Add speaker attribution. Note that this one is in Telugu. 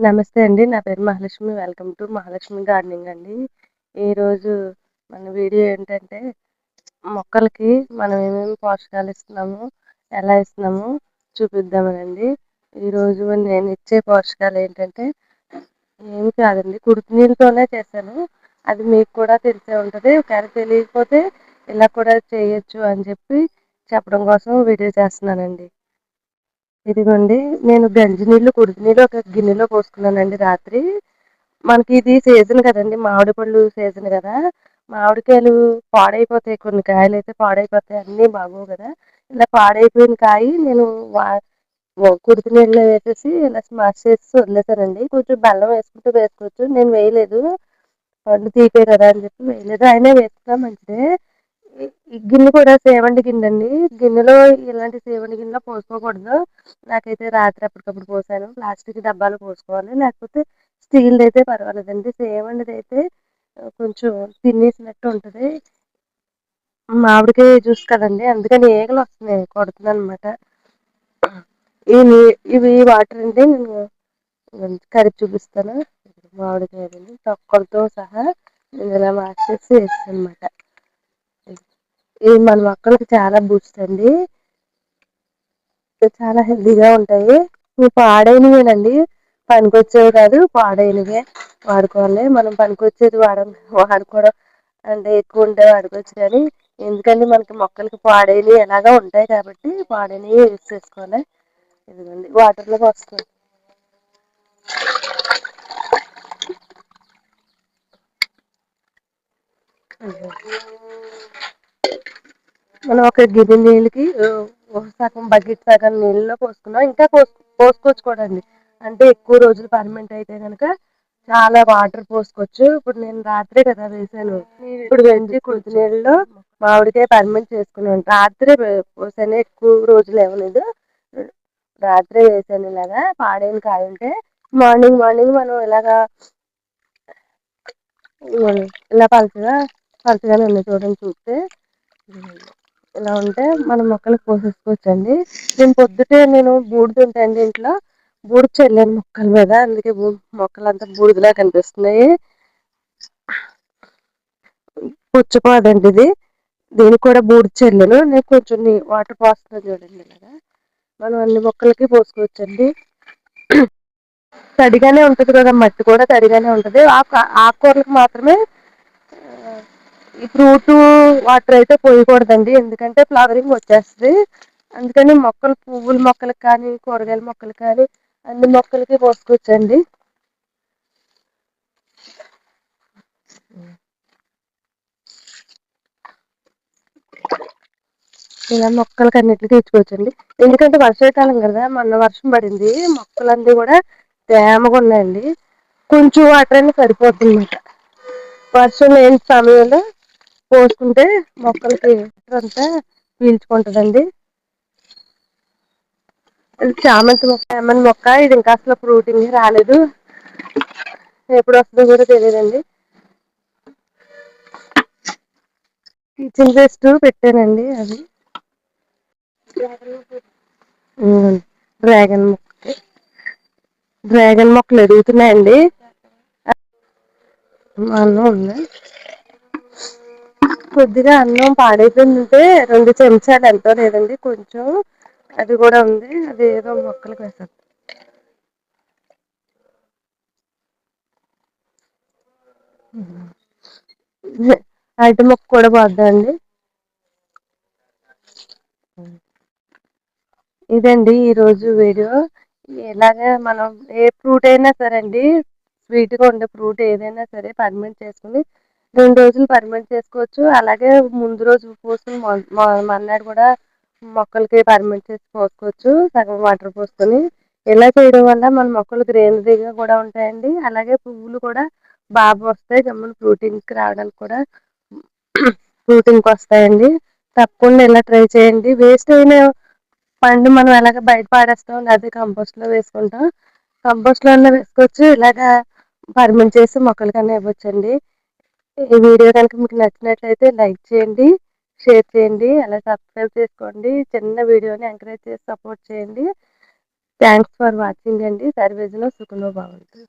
Speaker 1: నమస్తే అండి. నా పేరు Mahalakshmi. Welcome to Mahalakshmi gardening అండి. ఈరోజు మన వీడియో ఏంటంటే, మొక్కలకి మనం ఏమేమి పోషకాలు ఇస్తున్నాము, ఎలా ఇస్తున్నాము చూపిద్దామనండి. ఈరోజు నేను ఇచ్చే పోషకాలు ఏంటంటే, ఏమి కాదండి, కుడితి నీళ్ళతోనే చేశాను. అది మీకు కూడా తెలిసే ఉంటుంది. ఒకవేళ తెలియకపోతే ఇలా కూడా చేయొచ్చు అని చెప్పడం కోసం వీడియో చేస్తున్నానండి. ఇదిగోండి, నేను గంజి నీళ్ళు, కుడితి నీళ్ళు ఒక గిన్నెలో పోసుకున్నానండి రాత్రి. మనకి ఇది సీజన్ కదండి, మామిడి పళ్ళు సీజన్ కదా. మామిడికాయలు పాడైపోతాయి, కొన్ని కాయలు అయితే పాడైపోతాయి, అన్నీ బాగోవు కదా. ఇలా పాడైపోయిన కాయ నేను కుడితి నీళ్ళలో వేసేసి ఇలా స్మాష్ చేసి వదిలేసానండి. కొంచెం బెల్లం వేసుకుంటూ వేసుకోవచ్చు, నేను వేయలేదు. పండు తీపే కదా అని చెప్పి వేయలేదు. అయినా వేసుకున్నా మంచిదే. ఈ గిన్నె కూడా సేవంటి గిన్నె అండి. గిన్నెలో ఇలాంటి సేవంటి గిన్నెలో పోసుకోకూడదు. నాకైతే రాత్రి అప్పటికప్పుడు పోసాను. ప్లాస్టిక్ డబ్బాలు పోసుకోవాలి, లేకపోతే స్టీల్ అయితే పర్వాలేదండి. సేవంటిది అయితే కొంచెం తినేసినట్టు ఉంటుంది. మామిడికాయ జ్యూస్ కదండి, అందుకని ఈగలు వస్తున్నాయి, కొడుతుంది అనమాట. ఇవి వాటర్ అంటే నేను కరిగి చూపిస్తాను. మామిడికాయలు తొక్కలతో సహా నేను ఇలా మార్చేసి వేస్తాను అనమాట. ఇవి మన మొక్కలకి చాలా బూస్ట్ అండి, చాలా హెల్దీగా ఉంటాయి. ఇవి పాడైనవేనండి, పనికొచ్చేవి కాదు, పాడైనవే వాడుకోవాలి. మనం పనికొచ్చేది వాడుకోవడం అంటే ఎక్కువ ఉంటే వాడుకోవచ్చు, కానీ ఎందుకంటే మనకి మొక్కలకి పాడైనవి ఎలాగా ఉంటాయి కాబట్టి పాడైనవి యూజ్ చేసుకోవాలి. ఇదిగోండి, వాటర్లో పోసుకోవాలి. మనం ఒక గిన్నె నీళ్ళకి సగం బకెట్ సగం నీళ్ళలో పోసుకున్నాం. ఇంకా పోసుకోవచ్చు కూడా అండి, అంటే ఎక్కువ రోజులు పర్మనెంట్ అయితే కనుక చాలా వాటర్ పోసుకోవచ్చు. ఇప్పుడు నేను రాత్రే కదా వేసాను. ఇప్పుడు వెంచి కుడితి నీళ్ళలో మామిడికాయ పర్మనెంట్ చేసుకున్నాను. రాత్రే పోసాను, ఎక్కువ రోజులు ఇవ్వలేదు. రాత్రే వేసాను. ఇలాగా పాడైన కాయ ఉంటే మార్నింగ్ మనం ఇలాగా ఇలా పలుచగానే ఉన్నాయి చూడండి. చూస్తే ఇలా ఉంటే మనం మొక్కలకు పోసేసుకోవచ్చండి. నేను బూడిద ఉంటాయండి ఇంట్లో, బూడిద చల్లాను మొక్కల మీద, అందుకే మొక్కలంతా బూడిదలా కనిపిస్తున్నాయి. పుచ్చపోదండి ఇది, దీనికి కూడా బూడిద చల్లాను. నేను కొంచెం వాటర్ పోస్తున్నాను చూడండి. ఇలాగా మనం అన్ని మొక్కలకి పోసుకోవచ్చండి. తడిగానే ఉంటుంది కదా, మట్టి కూడా తడిగానే ఉంటుంది. ఆకుకూరలకు మాత్రమే ఈ ఫ్రూట్ వాటర్ అయితే పోయకూడదండి, ఎందుకంటే ఫ్లవరింగ్ వచ్చేస్తుంది. అందుకని పువ్వుల మొక్కలకు కానీ కూరగాయల మొక్కలకు కానీ అన్ని మొక్కలకి పోసుకోవచ్చండి. ఇలా మొక్కలకి అన్నిటికీ తెచ్చుకోవచ్చండి. ఎందుకంటే వర్షాకాలం కదా, మొన్న వర్షం పడింది, మొక్కలన్నీ కూడా తేమగా ఉన్నాయండి. కొంచెం వాటర్ అయినా సరిపోతుంది అన్నమాట. వర్షం లేని సమయంలో పోసుకుంటే మొక్కలకి అంతా పీల్చుకుంటుందండి. ఇది చామంతి మొక్క, ఇది ఇంకా అసలు ఫ్రూటింగ్ రాలేదు, ఎప్పుడు వస్తుందో కూడా తెలియదండి. కిచెన్ వేస్ట్ పెట్టానండి, అది డ్రాగన్ మొక్కలు ఎదుగుతున్నాయండి. అన్నం ఉంది, కొద్దిగా అన్నం పాడైపోయిందంటే 2 చెంచాలు ఎంతో లేదండి, కొంచెం అది కూడా ఉంది. అది ఏదో మొక్కలకు వేసాను. అరటి మొక్క కూడా పోద్దండి. ఇదండి ఈరోజు వీడియో. ఇలాగే మనం ఏ ఫ్రూట్ అయినా సరే అండి, స్వీట్గా ఉండే ఫ్రూట్ ఏదైనా సరే పర్మెంట్ చేసుకుని 2 రోజులు పర్మెంట్ చేసుకోవచ్చు. అలాగే ముందు రోజు పోసుకుని మర్నాడు కూడా మొక్కలకి పర్మెంట్ చేసి పోసుకోవచ్చు, సగం వాటర్ పోసుకొని. ఇలా చేయడం వల్ల మన మొక్కలు గ్రీనరీగా కూడా ఉంటాయండి. అలాగే పువ్వులు కూడా బాగా వస్తాయి, గమ్మున ఫ్రూటింగ్కి వస్తాయండి. తప్పకుండా ఇలా ట్రై చేయండి. వేస్ట్ అయిన పండు మనం ఎలాగ బయట పాడేస్తాం, లేకపోతే కంపోస్ట్లో వేసుకుంటాం, కంపోస్ట్లో అన్నా వేసుకోవచ్చు. ఇలాగా పర్మెంట్ చేసి మొక్కలకన్నా ఇవ్వచ్చండి. ఈ వీడియో కనుక మీకు నచ్చినట్లయితే లైక్ చేయండి, షేర్ చేయండి, అలా సబ్స్క్రైబ్ చేసుకోండి. చిన్న వీడియోని ఎంకరేజ్ చేసి సపోర్ట్ చేయండి. థ్యాంక్స్ ఫర్ వాచింగ్ అండి. సర్వేజన సుఖనో భవంతు.